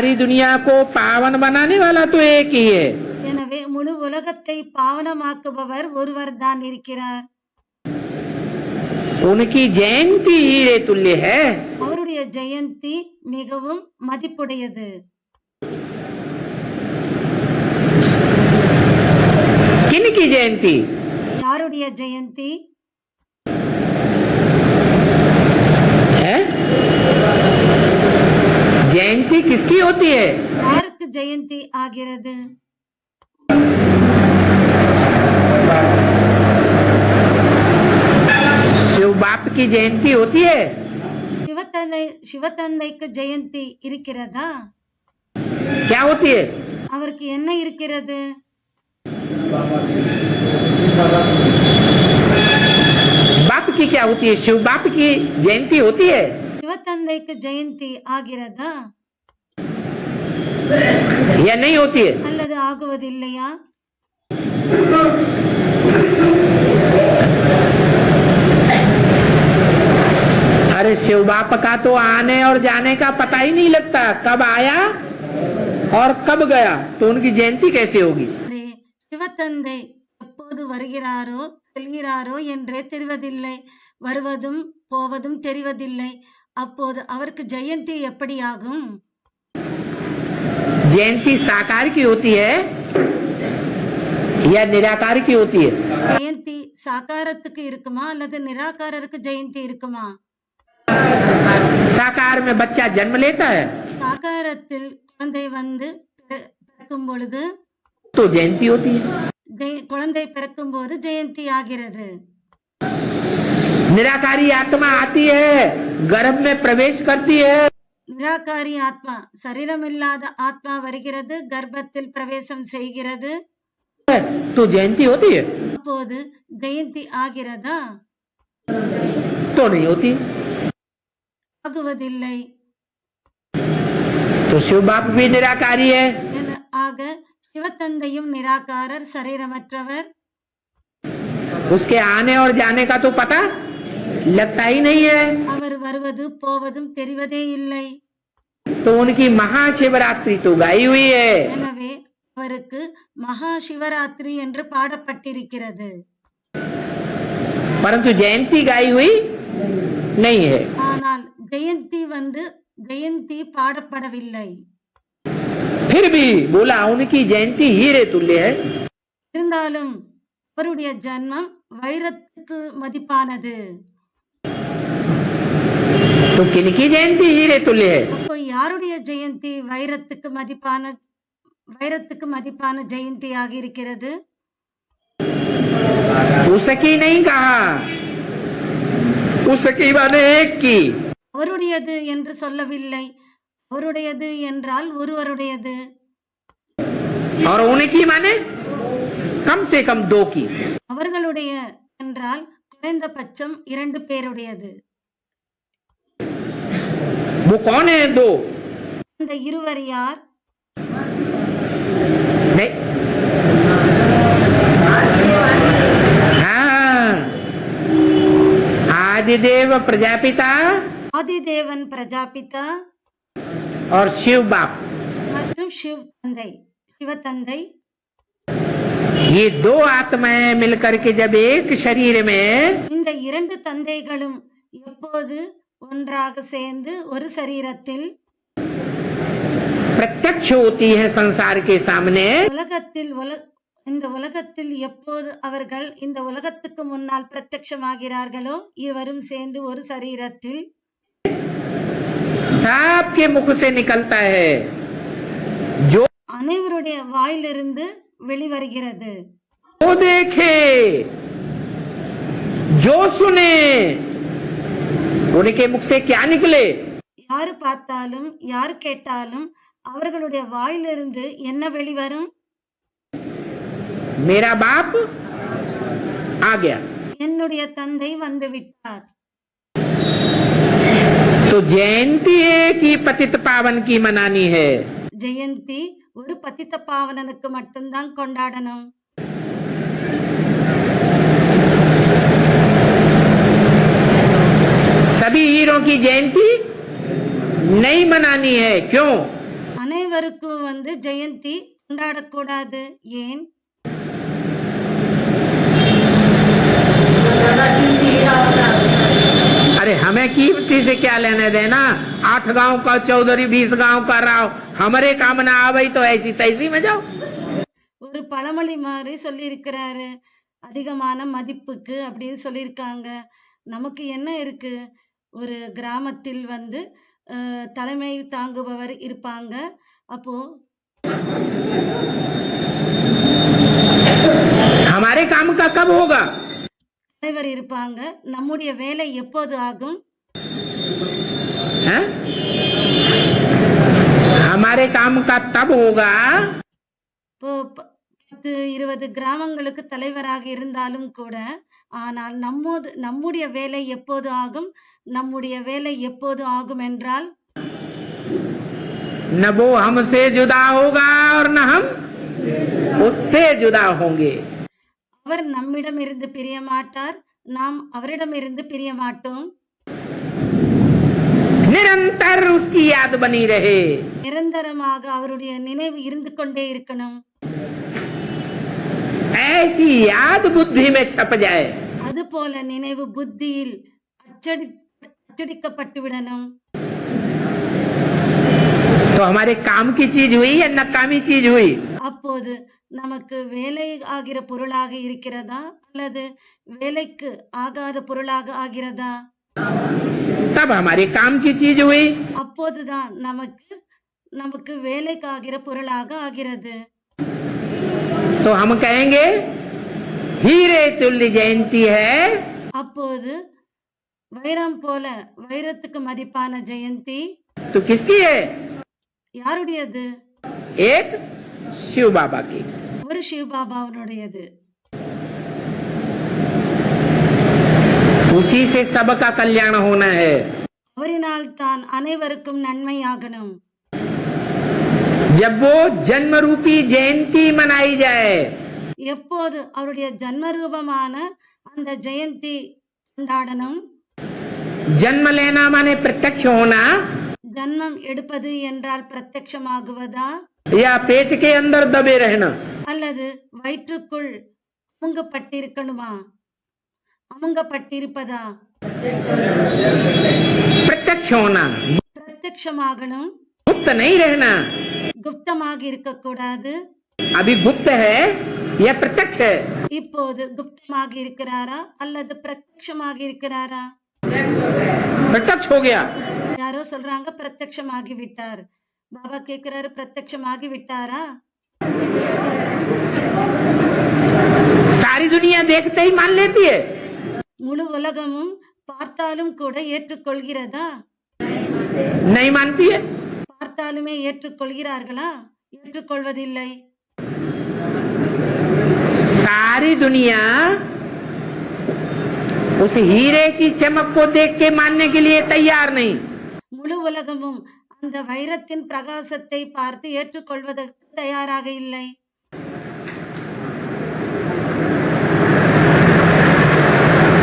सारी दुनिया को पावन बनाने वाला तो एक ही है। எனவே முழு உலகத்தை பாவனமாக்குபவர் ஒருவர் தான் இருக்கிறார். उनकी जयंती हीरे तुल्य है। அவருடைய ஜெயந்தி மிகவும் மதிப்புடையது. किनकी जयंती? யாருடைய ஜெயந்தி? है जयंती किसकी होती है? யாருக்கு ஜெயந்தி ஆகிறது? शिव बाप की जयंती होती है। சிவத்தந்தைக்கு ஜெயந்தி இருக்கிறதா? क्या होती है? அவருக்கு என்ன இருக்கிறது? बाप की क्या होती है? शिव बाप की जयंती होती है। சிவத்தந்தைக்கு ஜெயந்தி ஆகிறதா या नहीं होती है? அல்லது ஆகுவதில்லையா? अरे शिव बाप का तो आने और जाने का पता ही नहीं लगता, कब आया और कब गया, तो उनकी जयंती कैसे होगी? அரே, சிவத்தந்தை எப்போது வருகிறாரோ செல்கிறாரோ என்றே தெரிவதில்லை, வருவதும் போவதும் தெரிவதில்லை, அப்போது அவருக்கு ஜெயந்தி எப்படி ஆகும்? जयंती साकार की होती है या निराकार की होती है? ஜெயந்தி சாகாரத்துக்கு இருக்குமா அல்லது நிராகாரருக்கு ஜெயந்தி இருக்குமா? साकार में बच्चा जन्म लेता है சாகாரத்தில் குழந்தை வந்து பிறக்கும் பொழுது तो जयंती होती है। குழந்தை பிறக்கும் போது ஜெயந்தி ஆகிறது. निराकारी आत्मा आती है, गर्भ में प्रवेश करती है, நிராகாரி ஆத்மா சரீரமில்லாத ஆத்மா வருகிறது, கர்ப்பத்தில் பிரவேசம் செய்கிறது, तो जयंती होती है? அப்போது ஜெயந்தி ஆகிறதா? तो नहीं होती। ஆகுவதில்லை. तो शिव बाप भी निराकारी है। ஆக சிவத்தந்தையும் நிராகாரர், சரீரமற்றவர். उसके आने और जाने का तो पता लगता ही नहीं है, அவர் வருவது போவதும் தெரிவதே இல்லை. तो उनकी महाशिवरात्रि तो गाई हुई है। எனவே அவருக்கு மகா சிவராத்திரி என்று பாடப்பட்டிருக்கிறது, परंतु जयंती गाई हुई नहीं है। ஆனால் ஜெயந்தி பாடப்படவில்லை. फिर भी बोला उनकी जयंती हीरे तुल्य है। இருந்தாலும் அவருடைய ஜன்மம் வைரத்துக்கு மதிப்பானது. तो किनकी जयंती हीरे तुल्य है? அப்போ யாருடைய ஜெயந்தி வைரத்துக்கு மதிப்பான ஜெயந்தி ஆகியிருக்கிறது? उसकी नहीं कहा, उसकी माने एक की। அவருடையது என்று சொல்லவில்லை, அவருடையது என்றால் ஒருவருடையது. और उनकी माने कम से कम दो की। அவர்களுடைய என்றால் குறைந்தபட்சம் 2 பேருடையது. वो कौन है दो? இந்த இருவர் யார்? नहीं, हाँ, आदिदेव प्रजापिता ஆதிதேவன் பிரஜாபிதா और शिव बाप, மற்றும் சிவத்தந்தை. ये दो आत्माएं मिलकर के जब एक शरीर में இந்த 2 தந்தைகளும் எப்போது ஒன்றாக சேர்ந்து ஒரு சரீரத்தில் प्रत्यक्ष होती है संसार के सामने, இந்த உலகத்தில் எப்போது அவர்கள் இந்த உலகத்துக்கு முன்னால் பிரத்யட்சமாகிறார்களோ, இருவரும் சேர்ந்து ஒரு சரீரத்தில் सबके मुख से निकलता है जो அனைவருடைய வாயிலிருந்து வெளிவருகிறது. जो देखे जो सुने उनके मुख से क्या निकले? யாரு பார்த்தாலும் யாரு கேட்டாலும் அவர்களுடைய வாயிலிருந்து என்ன வெளிவரும்? मेरा बाप आ गया। என்னுடைய தந்தை வந்து விட்டார். तो जयंती एक ही पतित पावन की मनानी है। ஜெயந்தி ஒரு பதித்த பாவனனுக்கு மட்டும்தான் கொண்டாடணும். सभी हीरों की जयंती नहीं मनानी है, क्यों? அனைவருக்கும் ஜெயந்தி கொண்டாடக்கூடாது ஏன்? अरे हमें कीमती से क्या लेने देना, 8 गांव का चौधरी 20 गांव का राव, हमारे काम ना आवे तो ऐसी तैसी में जाओ। ஒரு பழமொழி மாதிரி சொல்லி இருக்கிறாரு, அதிகமான மதிப்புக்கு அப்படின்னு சொல்லியிருக்காங்க. நமக்கு என்ன இருக்கு? ஒரு கிராமத்தில் தலைமை தாங்குபவர் இருப்பாங்க. அப்போ हमारे काम का कब होगा? தலைவர் இருப்பாங்க. நம்முடைய வேலை எப்போது ஆகும்? है? हमारे काम का तब होगा। இப்போ 10-20 கிராமங்களுக்கு தலைவராக இருந்தாலும் கூட, ஆனால் நம்முடைய வேலை எப்போது ஆகும்? நம்முடைய வேலை எப்போது ஆகும் என்றால், न वो हमसे जुदा होगा और न हम उससे जुदा होंगे। அவர் நம்மிடம் இருந்து பிரிய மாட்டார், நாம் அவரிடம் இருந்து பிரிய மாட்டோம். निरंतर उसकी याद बनी रहे, நிரந்தரமாக அவருடைய நினைவு இருந்து கொண்டே இருக்கணும். ऐसी याद बुद्धि में छप जाए, அதுபோல நினைவு புத்தியில் அச்சடிக்கப்பட்டு விடணும். तो हमारे काम की चीज हुई या नकामी चीज हुई? அப்போது நமக்கு வேலை ஆகிற பொருளாக இருக்கிறதா அல்லது வேலைக்கு ஆகாத பொருளாக ஆகிறதா? तब हमारे काम की चीज हुई। அப்போதுதான் நமக்கு வேலைக்கு ஆகிற பொருளாக ஆகிறது. तो हम कहेंगे हीरे तुल्य जयंती है, அப்போது வைரம் போல வைரத்துக்கு மதிப்பான ஜெயந்தி तो किसकी है? யாருடையது? एक शिव बाबा की। ஒரு சிவபாபாவுடையது. उसी से सबका कल्याण होना है। அவரினால் தான் அனைவருக்கும் நன்மையாகணும். जब वो जन्म रूपी जयंती मनाई जाए, எப்போது அவருடைய ஜன்மரூபமான அந்த ஜெயந்தி கொண்டாடணும். जन्म लेना माने प्रत्यक्ष होना, ஜன்மம் எடுப்பது என்றால் பிரத்யட்சமாகுவதா या पेट के अंदर दबे रहना? அல்லது வயிற்றுக்குள் அமுங்கப்பட்டிருக்கணுமா? அமுங்கப்பட்டிருப்பதா? प्रत्यक्ष होना, பிரத்யட்சமாகணும். गुप्त नहीं रहना। குப்தமாக இருக்கக்கூடாது. अभी गुप्त है या प्रत्यक्ष है? இப்போது குப்தமாக இருக்கிறாரா அல்லது பிரத்யட்சமாக இருக்கிறாரா? प्रत्यक्ष हो गया। யாரோ சொல்றாங்க பிரத்யட்சமாகி விட்டார். பாபா கேக்குறாரு, பிரத்யட்சமாகி விட்டாரா? सारी दुनिया देखते ही मान लेती है। முழு உலகமும் பார்த்தாலும் கூட ஏற்றுக்கொள்கிறதா? नहीं मानती है। பார்த்தாலுமே ஏற்றுக்கொள்கிறார்களா? ஏற்றுக்கொள்வதில்லை. सारी दुनिया उस हीरे की चमक को देख के मानने के लिए तैयार नहीं। முழு உலகமும் அந்த வைரத்தின் பிரகாசத்தை பார்த்து ஏற்றுக்கொள்வதற்கு தயாராக இல்லை.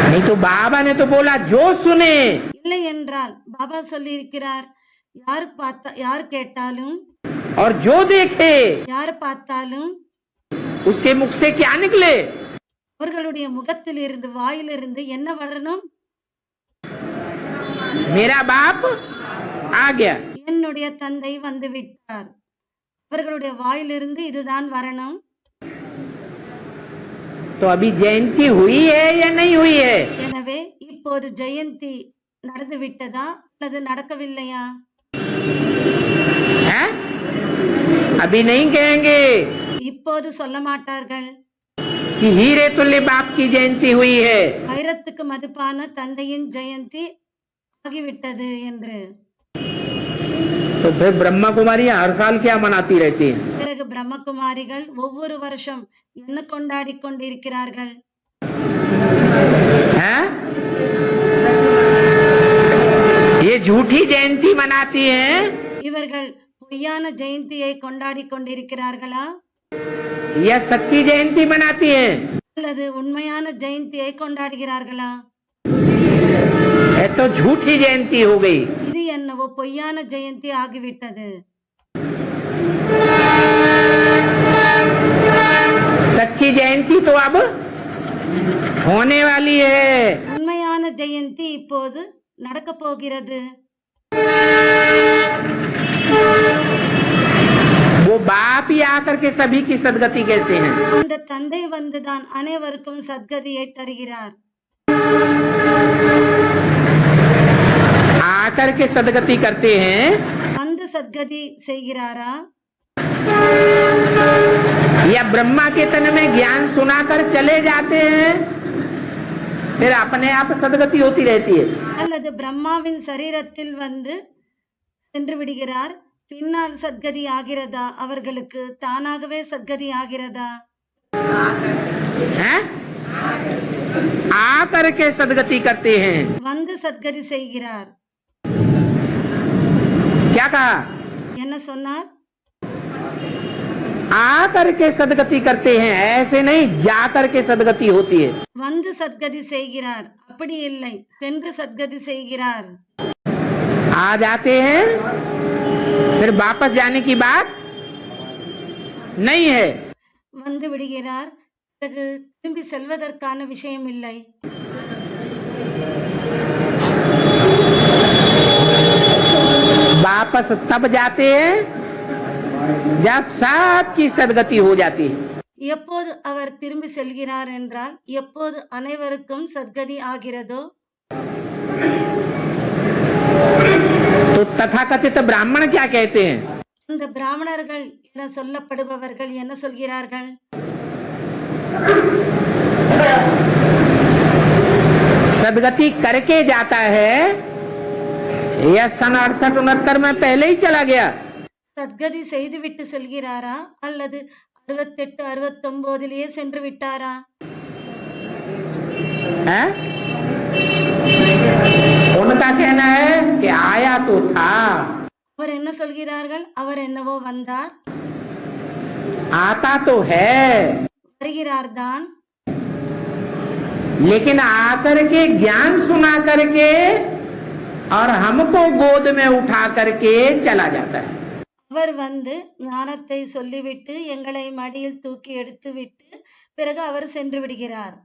नहीं तो बाबा ने तो बोला जो सुने। இல்லை என்றால் பாபா சொல்லி இருக்கிறார், யார் கேட்டாலும் और जो देखे யார் பார்த்தாலும் उसके मुख से क्या निकले? அவர்களுடைய முகத்தில் இருந்து வாயிலிருந்து என்ன வரணும்? मेरा बाप आ गया। என்னுடைய தந்தை வந்து விட்டார். அவர்களுடைய வாயிலிருந்து இதுதான் வரணும். तो अभी जयंती हुई है या नहीं हुई है? எனவே இப்போது ஜெயந்தி நடந்து விட்டதா அல்லது நடக்கவில்லையா? है? अभी नहीं कहेंगे இப்போது சொல்ல மாட்டார்கள் कि हीरे तुल्य बाप की जयंती हुई है। வைரத்துக்கு மதிப்பான தந்தையின் ஜெயந்தி ஆகிவிட்டது என்று. तो फिर ब्रह्मा कुमारी हर साल क्या मनाती रहती है? பிறகு பிரம்மகுமாரிகள் ஒவ்வொரு வருஷம் என்ன கொண்டாடி கொண்டிருக்கிறார்கள்? है? ये झूठी जयंती मनाती हैं இவர்கள் பொய்யான ஜெயந்தியை கொண்டாடி கொண்டிருக்கிறார்களா या सच्ची जयंती मनाती हैं? அல்லது உண்மையான ஜெயந்தியை கொண்டாடுகிறார்களா? ये तो झूठी जयंती हो गई। இது என்னவோ பொய்யான ஜெயந்தி ஆகிவிட்டது. सच्ची जयंती तो अब होने वाली है। உண்மையான ஜெயந்தி இப்போது நடக்கப் போகிறது. वो बाप ही आकर के सभी की सदगति कहते हैं। அந்த தந்தை வந்துதான் அனைவருக்கும் சத்கதியை தருகிறார். आकर के सदगति करते हैं வந்து சத்கதி செய்கிறாரா? या ब्रह्मा के तन में ज्ञान सुनाकर चले जाते हैं, फिर अपने आप सदगति होती रहती है। அல்லது பிரம்மாவின் சரீரத்தில் வந்து சென்று விடுகிறார், பின்னால் சத்கதி ஆகிறதா? அவர்களுக்கு தானாகவே சத்கதி ஆகிறதா? हैं? आकर के सदगति करते हैं। வந்து சத்கதி செய்கிறார். क्या कहा? என்ன சொன்னார்? आकर के सदगति करते हैं, ऐसे नहीं जाकर के सदगति होती है। வந்து சத்கதி செய்கிறார், அப்படி இல்லை, சென்று சத்கதி செய்கிறார். आ जाते हैं, फिर वापस जाने की बात नहीं है। வந்து விடுகிறார், பிறகு திரும்பி செல்வதற்கான விஷயம் இல்லை. वापस तब जाते हैं जब सबकी सदगति हो जाती है। எப்போது அவர் திரும்பி செல்கிறார் என்றால் எப்போது அனைவருக்கும் சத்கதி ஆகிறதோ. तो तथाकथित ब्राह्मण क्या कहते हैं? இந்த பிராமணர்கள் என சொல்லப்படுபவர்கள் என்ன சொல்கிறார்கள்? सदगति करके जाता है या सन 68-69 में पहले ही चला गया? சத்கதி செய்துவிட்டு செல்கிறாரா அல்லது 68-69 சென்று விட்டாரா? है? उनका कहना है कि आया तो था। அவர் என்ன சொல்கிறார்கள்? அவர் என்னவோ வந்தார், आता तो है, வருகிறார் தான், लेकिन आकर के ज्ञान सुना करके और हमको गोद में उठा करके चला जाता है। அவர் வந்து ஞானத்தை சொல்லிவிட்டு எங்களை மடியில் தூக்கி எடுத்து விட்டு பிறகு அவர் சென்று விடுகிறார்.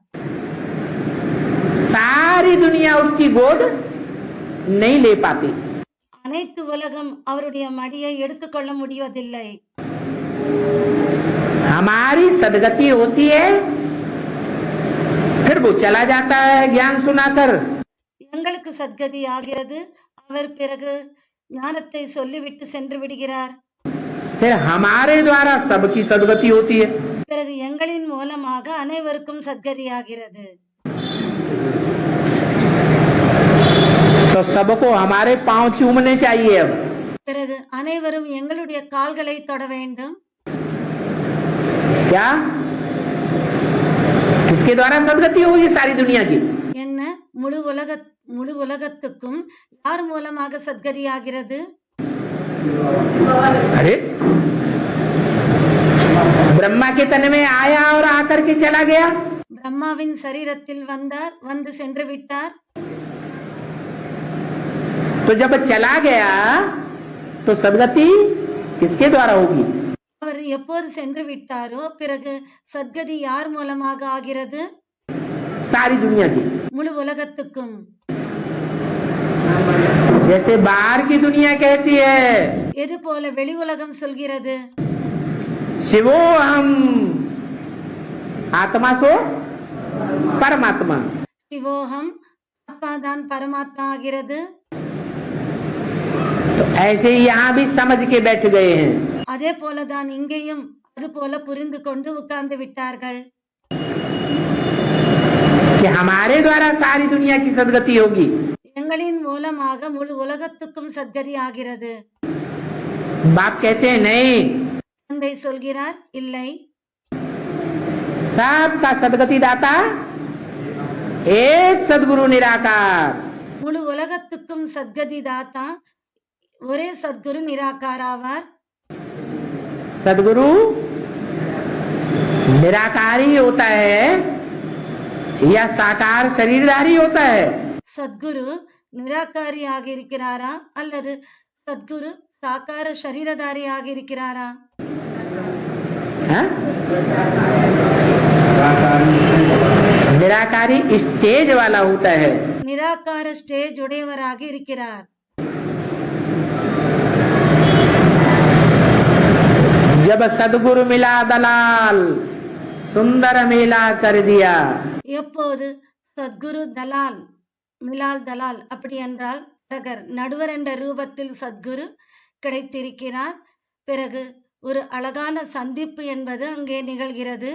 सारी दुनिया उसकी गोद नहीं ले पाती। அனைத்து உலகம் அவருடைய மடியை எடுத்துக்கொள்ள முடிவதில்லை. हमारी सदगति होती है, फिर वो चला जाता है ज्ञान सुनाकर। எங்களுக்கு சத்கதி ஆகிறது, அவர் பிறகு ஞானத்தை சொல்லிவிட்டு சென்று விடுகிறார். फिर हमारे द्वारा सबकी सदगति होती है। பிறகு எங்களின் மூலமாக அனைவருக்கும் சத்கதி ஆகிறது. तो सबको हमारे पांव चूमने चाहिए। अब பிறகு அனைவரும் எங்களுடைய கால்களை தொட வேண்டும். क्या? किसके द्वारा सदगति होगी सारी दुनिया की? என்ன முழு உலகத்துக்கும் யார் மூலமாக சத்கதி ஆகிறது? अरे ब्रह्मा के तन में आया और आकर के चला गया। பிரம்மாவின் சரீரத்தில் வந்தார், வந்து சென்று விட்டார். तो जब चला गया तो सदगति किसके द्वारा होगी? அவர் எப்போது சென்று விட்டாரோ பிறகு சத்கதி யார் மூலமாக ஆகிறது? सारी दुनिया की। முழு உலகத்துக்கும். जैसे बाहर की दुनिया कहती है எது போல வெளி உலகம் சொல்கிறது? शिवो हम आत्मा सो परमात्मा। சிவோகம், ஆத்மாதான் பரமாத்மா ஆகிறது. तो ऐसे ही यहाँ भी समझ के बैठ गए हैं। அதே போலதான் இங்கேயும் அது போல புரிந்து கொண்டு உட்கார்ந்து விட்டார்கள். कि हमारे द्वारा सारी दुनिया की सदगति होगी। எங்களின் மூலமாக முழு உலகத்துக்கும் சத்கதி ஆகிறது. बाप कहते हैं नहीं, தந்தை சொல்கிறார் இல்லை, सबका सदगति दाता एक सदगुरु निराकार। முழு உலகத்துக்கும் சத்கதி தாத்தா ஒரே சத்குரு நிராகார் ஆவார். सदगुरु निराकारी होता है या साकार शरीरधारी होता है? சத்குரு நிராகாரியாக இருக்கிறாரா அல்லது சத்குரு சாக்கார சரீரதாரியாக இருக்கிறாரா? हाँ? निराकारी स्टेज वाला होता है। நிராகார ஸ்டேஜ் உடையவராக இருக்கிறார். जब सदगुरु मिला दलाल सुंदर मेला कर दिया। எப்போது சத்குரு தலால் மிலால் தலால் அப்படி என்றால் நடுவர் என்ற ரூபத்தில் சத்குரு கிடைத்திருக்கிறார். பிறகு ஒரு அழகான சந்திப்பு என்பது அங்கே நிகழ்கிறது.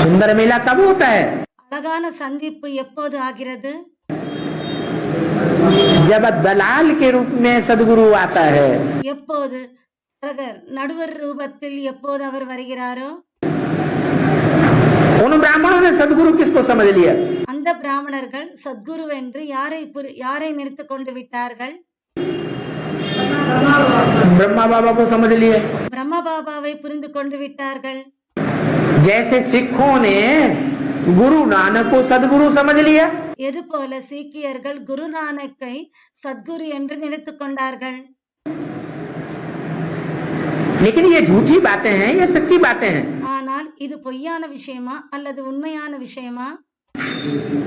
सुंदर मेला कब होता है? அழகான சந்திப்பு எப்போது ஆகிறது? जब दलाल के रूप में सदगुरु आता है। எப்போது நடுவர் ரூபத்தில் எப்போது அவர் வருகிறாரோ? उन ब्राह्मणों ने सदगुरु किसको समझ लिया? அந்த பிராமணர்கள் சத்குரு என்று யாரை நிறுத்து கொண்டு விட்டார்கள்? ब्रह्मा बाबा को समझ लिया। பிரம்ம பாபாவை புரிந்து கொண்டு விட்டார்கள். जैसे सिखों ने गुरु नानक को सदगुरु समझ लिया। எது போல சீக்கியர்கள் குரு நானக்கை சத்குரு என்று நினைத்து கொண்டார்கள். लेकिन ये झूठी बातें हैं, ये सच्ची बातें हैं। ஆனால் இது பொய்யான விஷயமா அல்லது உண்மையான விஷயமா?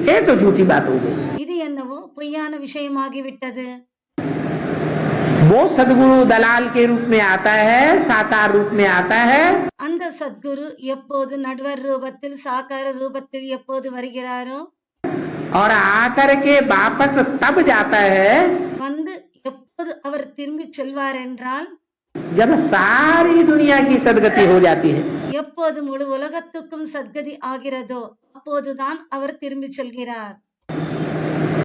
ये तो झूठी बात हो गई। இது என்னவோ பொய்யான விஷயமாகிவிட்டது. वो सदगुरु दलाल के रूप में आता है, साकार रूप में आता है। அந்த சத்குரு எப்போது நடுவர் ரூபத்தில் சாக்கார ரூபத்தில் எப்போது வருகிறாரோ और आकर के वापस तब जाता है வந்து எப்போது அவர் திரும்பி செல்வார் என்றால் जब सारी दुनिया की सदगति हो जाती है। எப்போது முழு உலகத்துக்கும் சத்கதி ஆகிறதோ அப்போதுதான் அவர் திரும்பி செல்கிறார்.